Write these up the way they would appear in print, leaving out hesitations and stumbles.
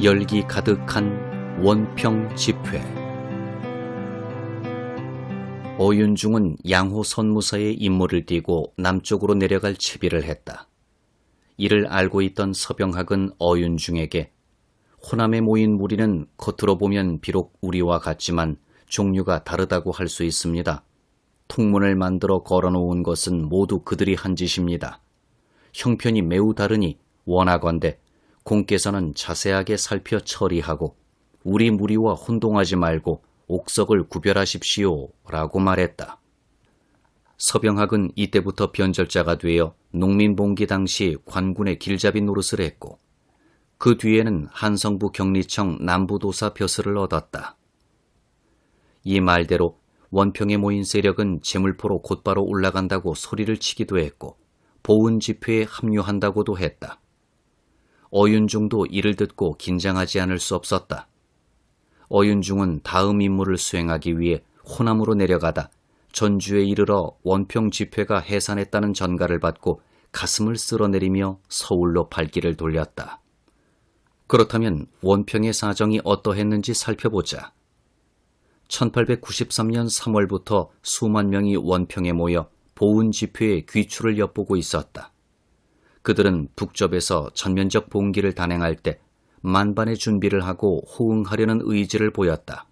열기 가득한 원평 집회. 어윤중은 양호 선무사의 임무를 띠고 남쪽으로 내려갈 채비를 했다. 이를 알고 있던 서병학은 어윤중에게 호남에 모인 무리는 겉으로 보면 비록 우리와 같지만 종류가 다르다고 할 수 있습니다. 통문을 만들어 걸어놓은 것은 모두 그들이 한 짓입니다. 형편이 매우 다르니 원하건대 공께서는 자세하게 살펴 처리하고 우리 무리와 혼동하지 말고 옥석을 구별하십시오 라고 말했다. 서병학은 이때부터 변절자가 되어 농민봉기 당시 관군의 길잡이 노릇을 했고 그 뒤에는 한성부 경리청 남부도사 벼슬을 얻었다. 이 말대로 원평에 모인 세력은 제물포로 곧바로 올라간다고 소리를 치기도 했고 보훈 집회에 합류한다고도 했다. 어윤중도 이를 듣고 긴장하지 않을 수 없었다. 어윤중은 다음 임무를 수행하기 위해 호남으로 내려가다 전주에 이르러 원평 집회가 해산했다는 전가를 받고 가슴을 쓸어내리며 서울로 발길을 돌렸다. 그렇다면 원평의 사정이 어떠했는지 살펴보자. 1893년 3월부터 수만 명이 원평에 모여 보훈 집회의 귀추를 엿보고 있었다. 그들은 북접에서 전면적 봉기를 단행할 때 만반의 준비를 하고 호응하려는 의지를 보였다.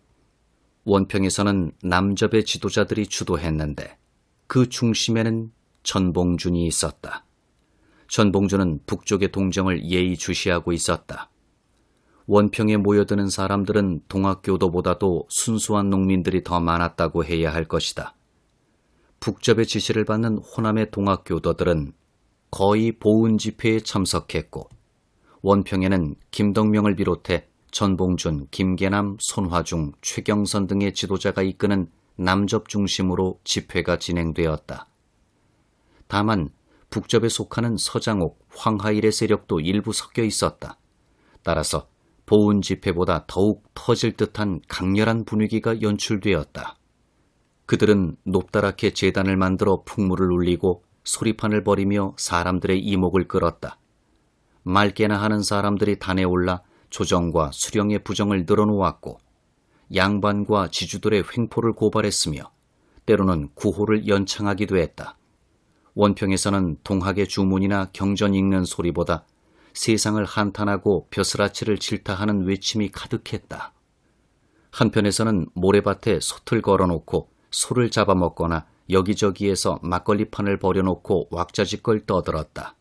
원평에서는 남접의 지도자들이 주도했는데 그 중심에는 전봉준이 있었다. 전봉준은 북쪽의 동정을 예의주시하고 있었다. 원평에 모여드는 사람들은 동학교도보다도 순수한 농민들이 더 많았다고 해야 할 것이다. 북접의 지시를 받는 호남의 동학교도들은 거의 보훈 집회에 참석했고 원평에는 김덕명을 비롯해 전봉준, 김계남, 손화중, 최경선 등의 지도자가 이끄는 남접 중심으로 집회가 진행되었다. 다만 북접에 속하는 서장옥, 황하일의 세력도 일부 섞여 있었다. 따라서 보훈 집회보다 더욱 터질 듯한 강렬한 분위기가 연출되었다. 그들은 높다랗게 제단을 만들어 풍물을 울리고 소리판을 벌이며 사람들의 이목을 끌었다. 맑게나 하는 사람들이 단에 올라 조정과 수령의 부정을 늘어놓았고 양반과 지주들의 횡포를 고발했으며 때로는 구호를 연창하기도 했다. 원평에서는 동학의 주문이나 경전 읽는 소리보다 세상을 한탄하고 벼슬아치를 질타하는 외침이 가득했다. 한편에서는 모래밭에 솥을 걸어놓고 소를 잡아먹거나 여기저기에서 막걸리판을 버려놓고 왁자지껄 떠들었다.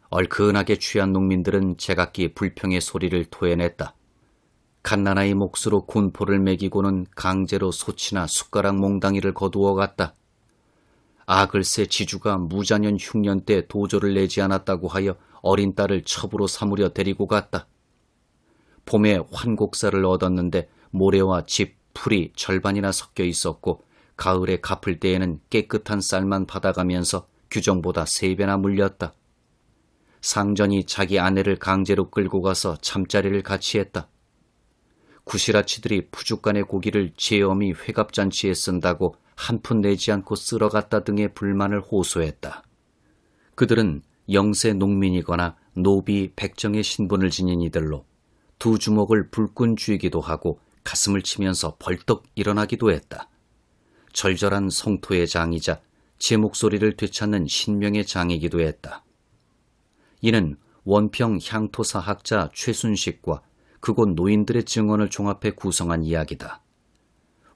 얼큰하게 취한 농민들은 제각기 불평의 소리를 토해냈다. 갓나나의 몫으로 군포를 매기고는 강제로 소치나 숟가락 몽당이를 거두어 갔다. 글쎄 지주가 무자년 흉년 때 도조를 내지 않았다고 하여 어린 딸을 첩으로 삼으려 데리고 갔다. 봄에 환곡사를 얻었는데 모래와 집, 풀이 절반이나 섞여 있었고 가을에 갚을 때에는 깨끗한 쌀만 받아가면서 규정보다 3배나 물렸다. 상전이 자기 아내를 강제로 끌고 가서 잠자리를 같이 했다. 구시라치들이 푸죽간의 고기를 제어미 회갑잔치에 쓴다고 한 푼 내지 않고 쓸어갔다 등의 불만을 호소했다. 그들은 영세 농민이거나 노비 백정의 신분을 지닌 이들로 두 주먹을 불끈 쥐기도 하고 가슴을 치면서 벌떡 일어나기도 했다. 절절한 성토의 장이자 제 목소리를 되찾는 신명의 장이기도 했다. 이는 원평 향토사 학자 최순식과 그곳 노인들의 증언을 종합해 구성한 이야기다.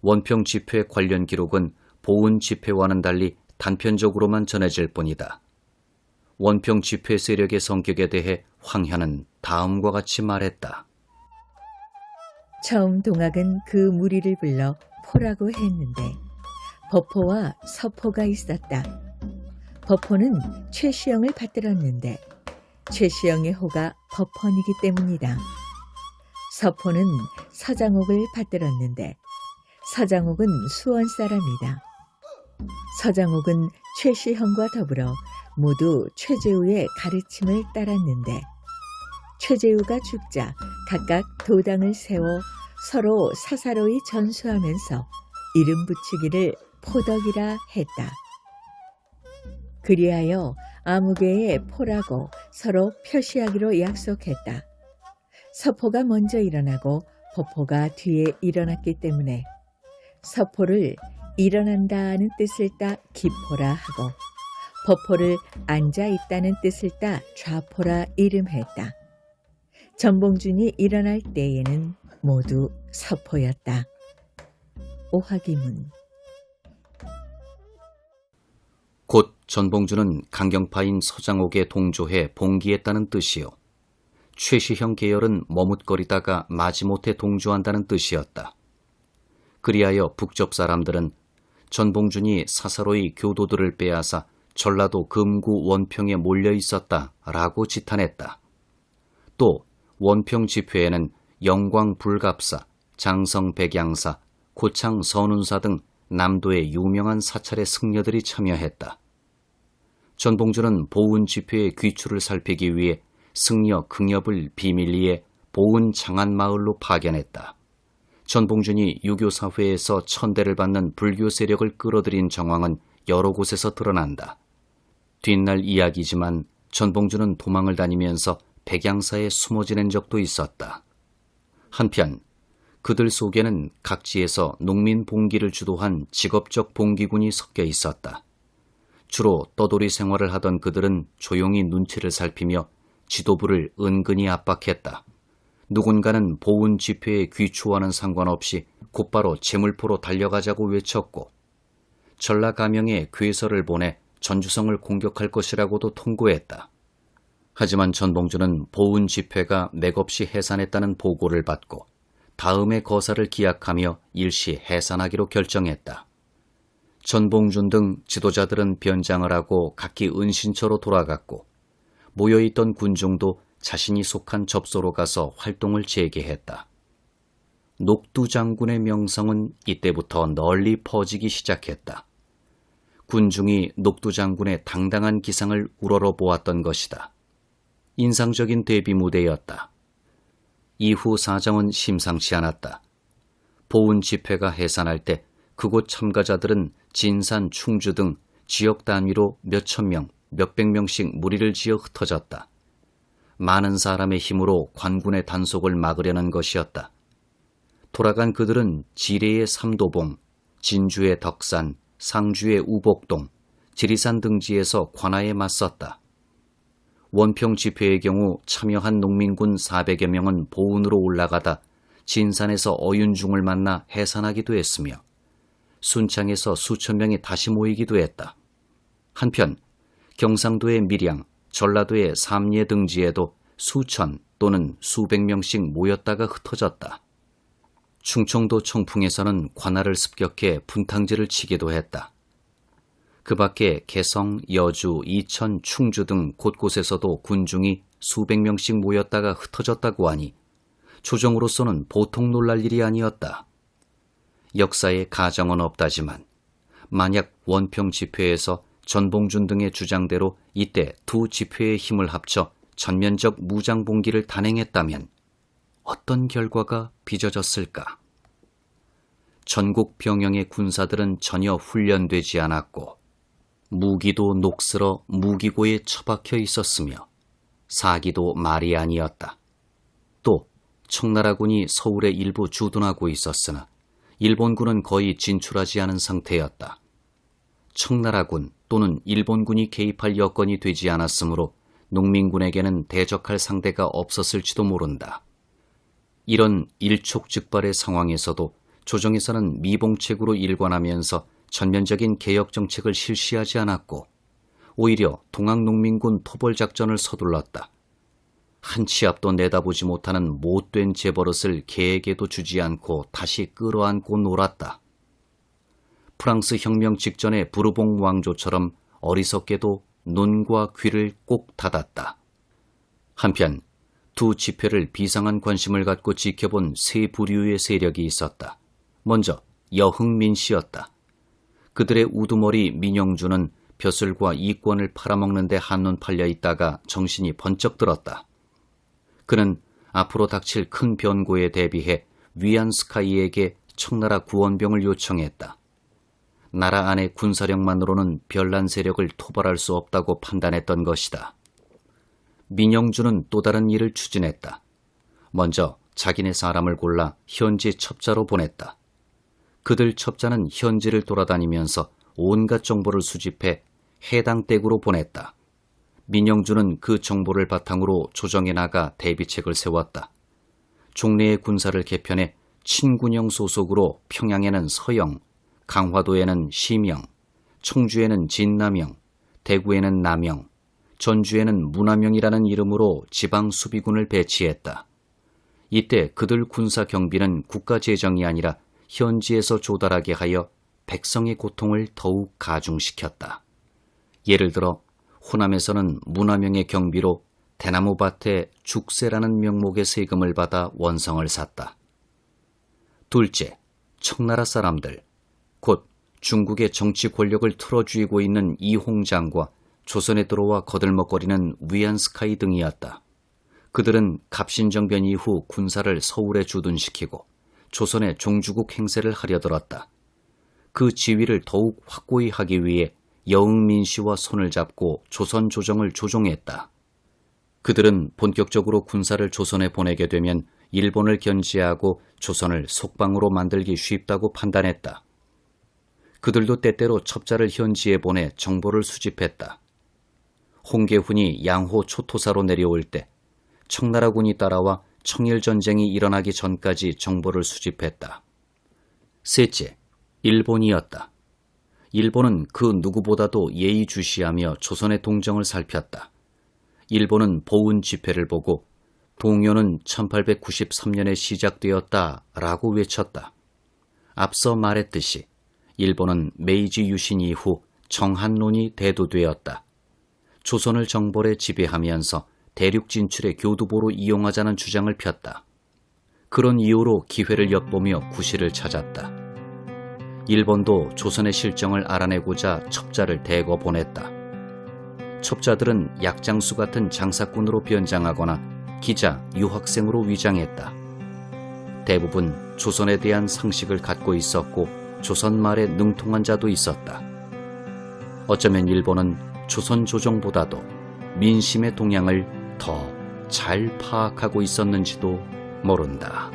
원평 집회 관련 기록은 보훈 집회와는 달리 단편적으로만 전해질 뿐이다. 원평 집회 세력의 성격에 대해 황현은 다음과 같이 말했다. 처음 동학은 그 무리를 불러 포라고 했는데 버포와 서포가 있었다. 버포는 최시영을 받들었는데 최시영의 호가 버펀이기 때문이다. 서포는 서장옥을 받들었는데 서장옥은 수원 사람이다. 서장옥은 최시형과 더불어 모두 최재우의 가르침을 따랐는데 최재우가 죽자 각각 도당을 세워 서로 사사로이 전수하면서 이름 붙이기를 포덕이라 했다. 그리하여 아무개의 포라고 서로 표시하기로 약속했다. 서포가 먼저 일어나고 버포가 뒤에 일어났기 때문에 서포를 일어난다는 뜻을 따 기포라 하고 버포를 앉아있다는 뜻을 따 좌포라 이름했다. 전봉준이 일어날 때에는 모두 서포였다. 오화기문. 곧 전봉준은 강경파인 서장옥에 동조해 봉기했다는 뜻이요. 최시형 계열은 머뭇거리다가 마지못해 동조한다는 뜻이었다. 그리하여 북접 사람들은 전봉준이 사사로이 교도들을 빼앗아 전라도 금구 원평에 몰려 있었다라고 지탄했다. 또 원평 집회에는 영광 불갑사, 장성 백양사, 고창 선운사 등 남도의 유명한 사찰의 승려들이 참여했다. 전봉준은 보은 집회의 귀추를 살피기 위해 승려 긍엽을 비밀리에 보은 장안마을로 파견했다. 전봉준이 유교사회에서 천대를 받는 불교 세력을 끌어들인 정황은 여러 곳에서 드러난다. 뒷날 이야기지만 전봉준은 도망을 다니면서 백양사에 숨어 지낸 적도 있었다. 한편 그들 속에는 각지에서 농민 봉기를 주도한 직업적 봉기군이 섞여 있었다. 주로 떠돌이 생활을 하던 그들은 조용히 눈치를 살피며 지도부를 은근히 압박했다. 누군가는 보은 집회에 귀추와는 상관없이 곧바로 제물포로 달려가자고 외쳤고 전라가명에 괴서를 보내 전주성을 공격할 것이라고도 통고했다. 하지만 전봉준은 보은 집회가 맥없이 해산했다는 보고를 받고 다음의 거사를 기약하며 일시 해산하기로 결정했다. 전봉준 등 지도자들은 변장을 하고 각기 은신처로 돌아갔고 모여있던 군중도 자신이 속한 접소로 가서 활동을 재개했다. 녹두 장군의 명성은 이때부터 널리 퍼지기 시작했다. 군중이 녹두 장군의 당당한 기상을 우러러 보았던 것이다. 인상적인 데뷔 무대였다. 이후 사정은 심상치 않았다. 보은 집회가 해산할 때 그곳 참가자들은 진산, 충주 등 지역 단위로 몇천 명, 몇백 명씩 무리를 지어 흩어졌다. 많은 사람의 힘으로 관군의 단속을 막으려는 것이었다. 돌아간 그들은 지뢰의 삼도봉, 진주의 덕산, 상주의 우복동, 지리산 등지에서 관아에 맞섰다. 원평 집회의 경우 참여한 농민군 400여 명은 보은으로 올라가다 진산에서 어윤중을 만나 해산하기도 했으며 순창에서 수천 명이 다시 모이기도 했다. 한편 경상도의 밀양, 전라도의 삼례 등지에도 수천 또는 수백 명씩 모였다가 흩어졌다. 충청도 청풍에서는 관아를 습격해 분탕질을 치기도 했다. 그 밖에 개성, 여주, 이천, 충주 등 곳곳에서도 군중이 수백 명씩 모였다가 흩어졌다고 하니 조정으로서는 보통 놀랄 일이 아니었다. 역사에 가정은 없다지만 만약 원평 집회에서 전봉준 등의 주장대로 이때 두 집회의 힘을 합쳐 전면적 무장봉기를 단행했다면 어떤 결과가 빚어졌을까? 전국 병영의 군사들은 전혀 훈련되지 않았고 무기도 녹슬어 무기고에 처박혀 있었으며 사기도 말이 아니었다. 또 청나라군이 서울에 일부 주둔하고 있었으나 일본군은 거의 진출하지 않은 상태였다. 청나라군 또는 일본군이 개입할 여건이 되지 않았으므로 농민군에게는 대적할 상대가 없었을지도 모른다. 이런 일촉즉발의 상황에서도 조정에서는 미봉책으로 일관하면서 전면적인 개혁 정책을 실시하지 않았고 오히려 동학농민군 토벌작전을 서둘렀다. 한 치 앞도 내다보지 못하는 못된 재버릇을 개에게도 주지 않고 다시 끌어안고 놀았다. 프랑스 혁명 직전의 부르봉 왕조처럼 어리석게도 눈과 귀를 꼭 닫았다. 한편 두 집회를 비상한 관심을 갖고 지켜본 세 부류의 세력이 있었다. 먼저 여흥민씨였다. 그들의 우두머리 민영주는 벼슬과 이권을 팔아먹는 데 한눈 팔려 있다가 정신이 번쩍 들었다. 그는 앞으로 닥칠 큰 변고에 대비해 위안스카이에게 청나라 구원병을 요청했다. 나라 안의 군사력만으로는 별난 세력을 토벌할 수 없다고 판단했던 것이다. 민영주는 또 다른 일을 추진했다. 먼저 자기네 사람을 골라 현지 첩자로 보냈다. 그들 첩자는 현지를 돌아다니면서 온갖 정보를 수집해 해당 댁으로 보냈다. 민영주는 그 정보를 바탕으로 조정에 나가 대비책을 세웠다. 종래의 군사를 개편해 친군영 소속으로 평양에는 서영, 강화도에는 시명, 청주에는 진남영, 대구에는 남영, 전주에는 문암영이라는 이름으로 지방 수비군을 배치했다. 이때 그들 군사 경비는 국가 재정이 아니라 현지에서 조달하게 하여 백성의 고통을 더욱 가중시켰다. 예를 들어 호남에서는 문암영의 경비로 대나무밭에 죽세라는 명목의 세금을 받아 원성을 샀다. 둘째, 청나라 사람들, 곧 중국의 정치 권력을 틀어쥐고 있는 이홍장과 조선에 들어와 거들먹거리는 위안스카이 등이었다. 그들은 갑신정변 이후 군사를 서울에 주둔시키고 조선의 종주국 행세를 하려들었다. 그 지위를 더욱 확고히 하기 위해 여응민 씨와 손을 잡고 조선 조정을 조종했다. 그들은 본격적으로 군사를 조선에 보내게 되면 일본을 견제하고 조선을 속방으로 만들기 쉽다고 판단했다. 그들도 때때로 첩자를 현지에 보내 정보를 수집했다. 홍계훈이 양호 초토사로 내려올 때 청나라군이 따라와 청일전쟁이 일어나기 전까지 정보를 수집했다. 셋째, 일본이었다. 일본은 그 누구보다도 예의주시하며 조선의 동정을 살폈다. 일본은 보운 집회를 보고 동요는 1893년에 시작되었다라고 외쳤다. 앞서 말했듯이 일본은 메이지 유신 이후 정한론이 대두되었다. 조선을 정벌에 지배하면서 대륙 진출의 교두보로 이용하자는 주장을 폈다. 그런 이유로 기회를 엿보며 구실을 찾았다. 일본도 조선의 실정을 알아내고자 첩자를 대거 보냈다. 첩자들은 약장수 같은 장사꾼으로 변장하거나 기자, 유학생으로 위장했다. 대부분 조선에 대한 상식을 갖고 있었고 조선 말에 능통한 자도 있었다. 어쩌면 일본은 조선 조정보다도 민심의 동향을 더 잘 파악하고 있었는지도 모른다.